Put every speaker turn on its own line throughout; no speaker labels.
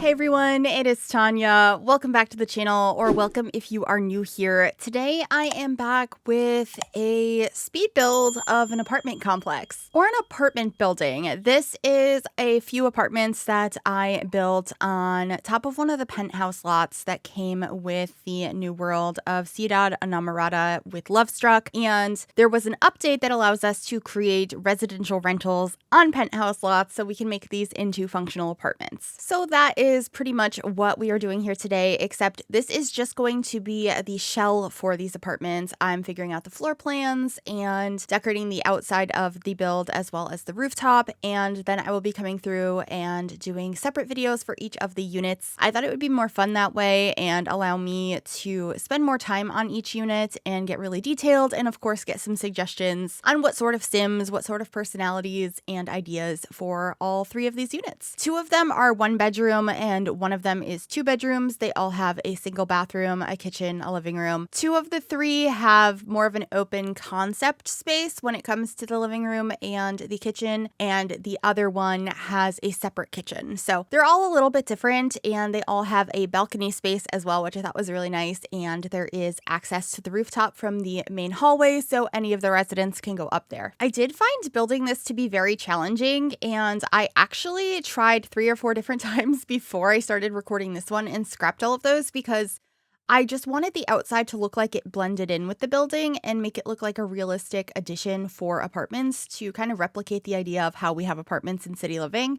Hey everyone, it is Tanya. Welcome back to the channel, or welcome if you are new here. Today I am back with a speed build of an apartment complex, or an apartment building. This is a few apartments that I built on top of one of the penthouse lots that came with the new world of Ciudad Enamorada with Lovestruck, and there was an update that allows us to create residential rentals on penthouse lots so we can make these into functional apartments. So that is pretty much what we are doing here today, except this is just going to be the shell for these apartments. I'm figuring out the floor plans and decorating the outside of the build as well as the rooftop, and then I will be coming through and doing separate videos for each of the units. I thought it would be more fun that way and allow me to spend more time on each unit and get really detailed, and of course get some suggestions on what sort of sims, what sort of personalities and ideas for all three of these units. Two of them are one bedroom and one of them is two bedrooms. They all have a single bathroom, a kitchen, a living room. Two of the three have more of an open concept space when it comes to the living room and the kitchen, and the other one has a separate kitchen. So they're all a little bit different, and they all have a balcony space as well, which I thought was really nice, and there is access to the rooftop from the main hallway, so any of the residents can go up there. I did find building this to be very challenging, and I actually tried 3 or 4 different times before I started recording this one and scrapped all of those because I just wanted the outside to look like it blended in with the building and make it look like a realistic addition for apartments to kind of replicate the idea of how we have apartments in city living.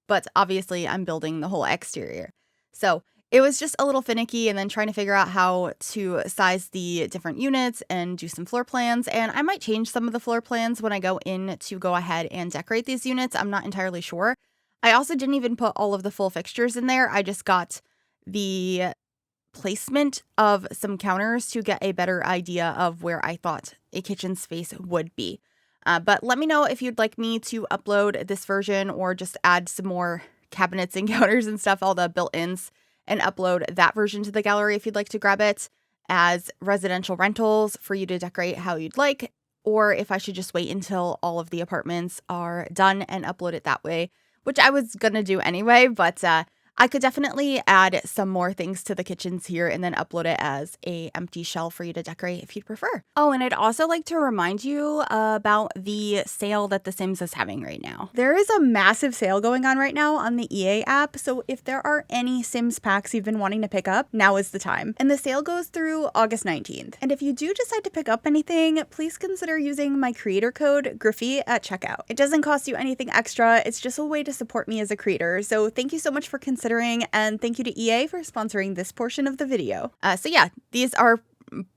But obviously I'm building the whole exterior. So it was just a little finicky, and then trying to figure out how to size the different units and do some floor plans. And I might change some of the floor plans when I go in to go ahead and decorate these units. I'm not entirely sure. I also didn't even put all of the full fixtures in there. I just got the placement of some counters to get a better idea of where I thought a kitchen space would be. But let me know if you'd like me to upload this version or just add some more cabinets and counters and stuff, all the built-ins, and upload that version to the gallery if you'd like to grab it as residential rentals for you to decorate how you'd like, or if I should just wait until all of the apartments are done and upload it that way, which I was gonna do anyway, but I could definitely add some more things to the kitchens here and then upload it as a empty shell for you to decorate if you'd prefer. Oh, and I'd also like to remind you about the sale that The Sims is having right now. There is a massive sale going on right now on the EA app, so if there are any Sims packs you've been wanting to pick up, now is the time. And the sale goes through August 19th. And if you do decide to pick up anything, please consider using my creator code Gryphi at checkout. It doesn't cost you anything extra, it's just a way to support me as a creator, so thank you so much for considering, and thank you to EA for sponsoring this portion of the video. So yeah, these are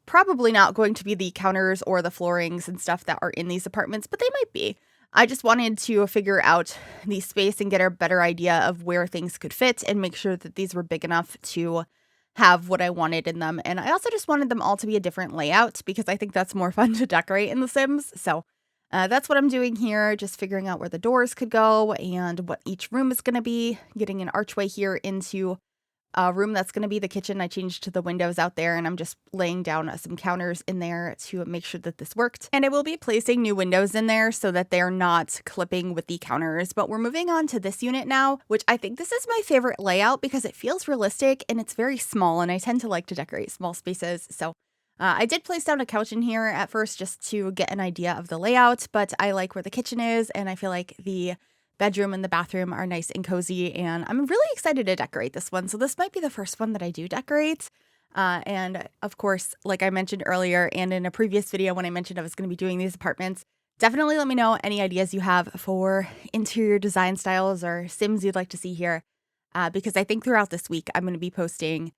probably not going to be the counters or the floorings and stuff that are in these apartments, but they might be. I just wanted to figure out the space and get a better idea of where things could fit and make sure that these were big enough to have what I wanted in them. And I also just wanted them all to be a different layout because I think that's more fun to decorate in The Sims. So that's what I'm doing here, just figuring out where the doors could go and what each room is going to be, getting an archway here into a room that's going to be the kitchen. I changed the windows out there, and I'm just laying down some counters in there to make sure that this worked. And I will be placing new windows in there so that they're not clipping with the counters. But we're moving on to this unit now, which I think this is my favorite layout because it feels realistic and it's very small, and I tend to like to decorate small spaces. So I did place down a couch in here at first just to get an idea of the layout, but I like where the kitchen is, and I feel like the bedroom and the bathroom are nice and cozy, and I'm really excited to decorate this one. So this might be the first one that I do decorate. And of course, like I mentioned earlier and in a previous video when I mentioned I was going to be doing these apartments, definitely let me know any ideas you have for interior design styles or Sims you'd like to see here, because I think throughout this week I'm going to be posting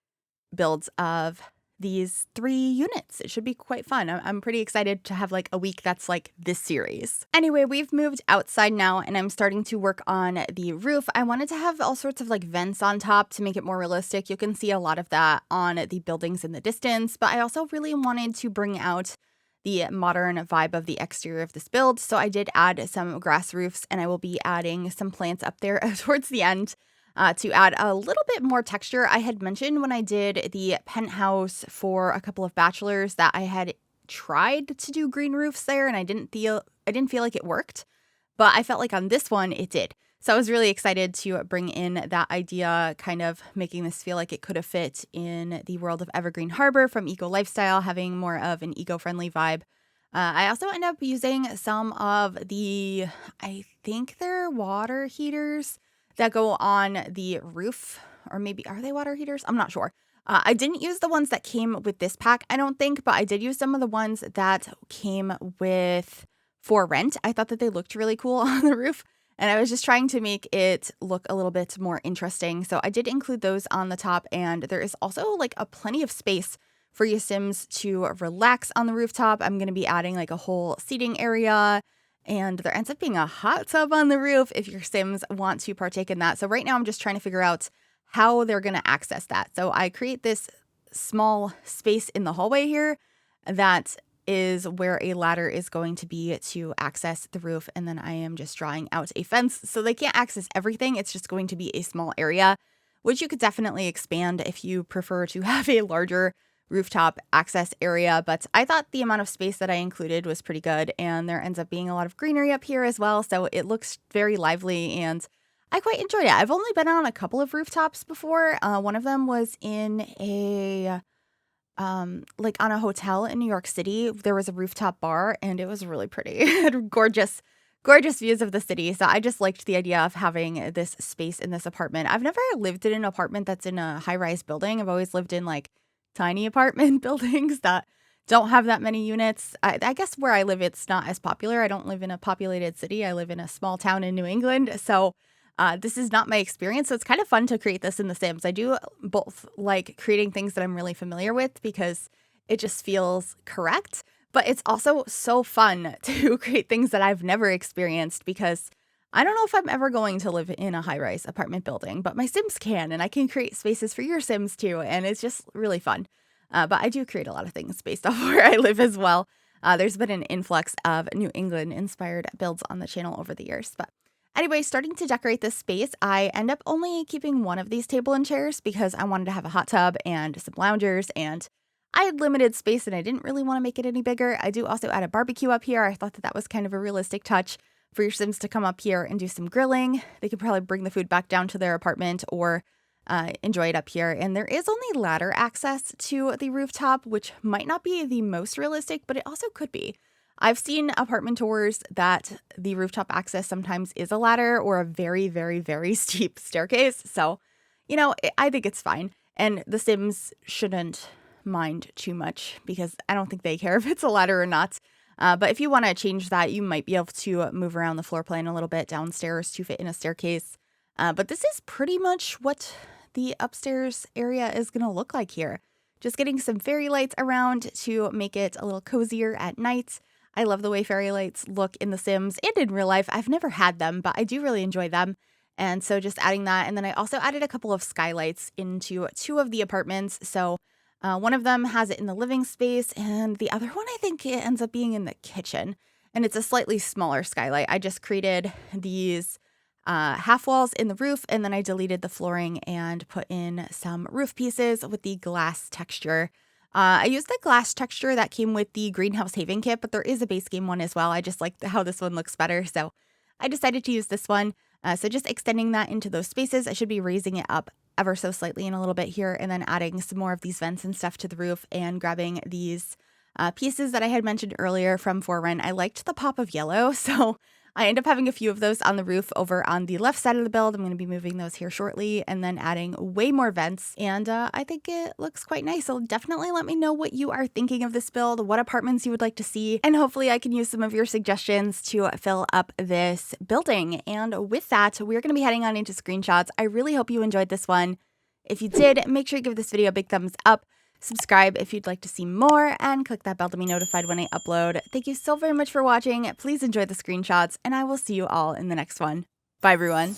builds of these 3 units. It should be quite fun. I'm pretty excited to have like a week that's like this series. Anyway, we've moved outside now and I'm starting to work on the roof. I wanted to have all sorts of like vents on top to make it more realistic. You can see a lot of that on the buildings in the distance, but I also really wanted to bring out the modern vibe of the exterior of this build. So I did add some grass roofs, and I will be adding some plants up there towards the end to add a little bit more texture. I had mentioned when I did the penthouse for a couple of bachelors that I had tried to do green roofs there, and I didn't feel like it worked, but I felt like on this one it did. So I was really excited to bring in that idea, kind of making this feel like it could have fit in the world of Evergreen Harbor from Eco Lifestyle, having more of an eco-friendly vibe. I also end up using some of the, I think they're water heaters that go on the roof, or maybe are they water heaters? I'm not sure. I didn't use the ones that came with this pack, I don't think, but I did use some of the ones that came with for rent. I thought that they looked really cool on the roof, and I was just trying to make it look a little bit more interesting. So I did include those on the top, and there is also like a plenty of space for your Sims to relax on the rooftop. I'm going to be adding like a whole seating area, and there ends up being a hot tub on the roof if your Sims want to partake in that. So right now I'm just trying to figure out how they're going to access that. So I create this small space in the hallway here that is where a ladder is going to be to access the roof. And then I am just drawing out a fence so they can't access everything. It's just going to be a small area, which you could definitely expand if you prefer to have a larger rooftop access area. But I thought the amount of space that I included was pretty good. And there ends up being a lot of greenery up here as well. So it looks very lively and I quite enjoyed it. I've only been on a couple of rooftops before. One of them was in a like on a hotel in New York City. There was a rooftop bar and it was really pretty. It had gorgeous views of the city. So I just liked the idea of having this space in this apartment. I've never lived in an apartment that's in a high-rise building. I've always lived in like tiny apartment buildings that don't have that many units. I guess where I live, it's not as popular. I don't live in a populated city. I live in a small town in New England. So this is not my experience. So it's kind of fun to create this in The Sims. I do both like creating things that I'm really familiar with because it just feels correct. But it's also so fun to create things that I've never experienced because I don't know if I'm ever going to live in a high-rise apartment building, but my Sims can, and I can create spaces for your Sims too, and it's just really fun. But I do create a lot of things based off where I live as well. There's been an influx of New England-inspired builds on the channel over the years. But anyway, starting to decorate this space, I end up only keeping one of these table and chairs because I wanted to have a hot tub and some loungers, and I had limited space and I didn't really want to make it any bigger. I do also add a barbecue up here. I thought that that was kind of a realistic touch for your Sims to come up here and do some grilling. They could probably bring the food back down to their apartment or enjoy it up here. And there is only ladder access to the rooftop, which might not be the most realistic, but it also could be. I've seen apartment tours that the rooftop access sometimes is a ladder or a very, very, very steep staircase. So, you know, I think it's fine. And the Sims shouldn't mind too much because I don't think they care if it's a ladder or not. But if you want to change that, you might be able to move around the floor plan a little bit downstairs to fit in a staircase. But this is pretty much what the upstairs area is going to look like here. Just getting some fairy lights around to make it a little cozier at night. I love the way fairy lights look in The Sims and in real life. I've never had them, but I do really enjoy them. And so just adding that. And then I also added a couple of skylights into two of the apartments. So one of them has it in the living space, and the other one I think it ends up being in the kitchen. And it's a slightly smaller skylight. I just created these half walls in the roof, and then I deleted the flooring and put in some roof pieces with the glass texture. I used the glass texture that came with the Greenhouse Haven kit, but there is a base game one as well. I just like how this one looks better, so I decided to use this one. So just extending that into those spaces. I should be raising it up ever so slightly in a little bit here, and then adding some more of these vents and stuff to the roof and grabbing these pieces that I had mentioned earlier from For Rent. I liked the pop of yellow, so I end up having a few of those on the roof over on the left side of the build. I'm going to be moving those here shortly and then adding way more vents. And I think it looks quite nice. So definitely let me know what you are thinking of this build, what apartments you would like to see, and hopefully I can use some of your suggestions to fill up this building. And with that, we're going to be heading on into screenshots. I really hope you enjoyed this one. If you did, make sure you give this video a big thumbs up. Subscribe if you'd like to see more, and click that bell to be notified when I upload. Thank you so very much for watching. Please enjoy the screenshots, and I will see you all in the next one. Bye, everyone.